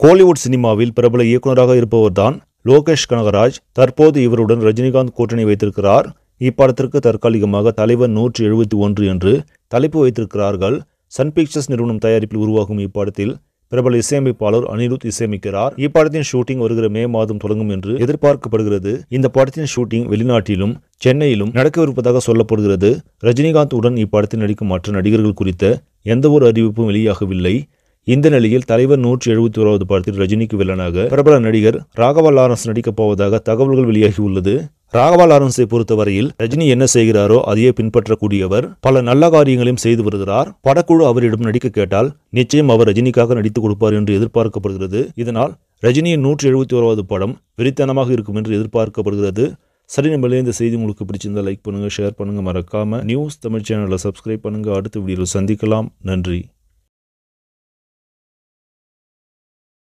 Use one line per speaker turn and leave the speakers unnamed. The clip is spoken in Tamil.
கோலிவுட் சினிமாவில் பிரபல இயக்குநராக இருப்பவர்தான் லோகேஷ் கனகராஜ். தற்போது இவருடன் ரஜினிகாந்த் கூட்டணி வைத்திருக்கிறார். இப்படத்திற்கு தற்காலிகமாக தலைவர் 171 என்று தலைப்பு வைத்திருக்கிறார்கள். சன் பிக்சர்ஸ் நிறுவனம் தயாரிப்பில் உருவாகும் இப்படத்தில் பிரபல இசையமைப்பாளர் அனிருத் இசையமைக்கிறார். இப்படத்தின் ஷூட்டிங் வருகிற மே மாதம் தொடங்கும் என்று எதிர்பார்க்கப்படுகிறது. இந்த படத்தின் ஷூட்டிங் வெளிநாட்டிலும் சென்னையிலும் நடக்கவிருப்பதாக சொல்லப்படுகிறது. ரஜினிகாந்த் உடன் இப்படத்தில் நடிக்கும் மற்ற நடிகர்கள் குறித்த எந்தவொரு அறிவிப்பும் வெளியாகவில்லை. இந்த நிலையில் தலைவர் 171வது படத்தில் ரஜினிக்கு வில்லனாக பிரபல நடிகர் ராகவா லாரன்ஸ் நடிக்கப் போவதாக தகவல்கள் வெளியாகியுள்ளது. ராகவா லாரன்ஸை பொறுத்தவரையில் ரஜினி என்ன செய்கிறாரோ அதையே பின்பற்றக்கூடியவர். பல நல்ல காரியங்களையும் செய்து வருகிறார். படக்குழு அவரிடம் நடிக்க கேட்டால் நிச்சயம் அவர் ரஜினிக்காக நடித்துக் கொடுப்பார் என்று எதிர்பார்க்கப்படுகிறது. இதனால் ரஜினியின் 171வது படம் வெறித்தனமாக இருக்கும் என்று எதிர்பார்க்கப்படுகிறது. சரி, நம்மளே இந்த செய்தி உங்களுக்கு பிடிச்சிருந்தா லைக் பண்ணுங்க, ஷேர் பண்ணுங்க, மறக்காம நியூஸ் தமிழ் சேனலை சப்ஸ்கிரைப் பண்ணுங்க. அடுத்த வீடியோவில் சந்திக்கலாம். நன்றி.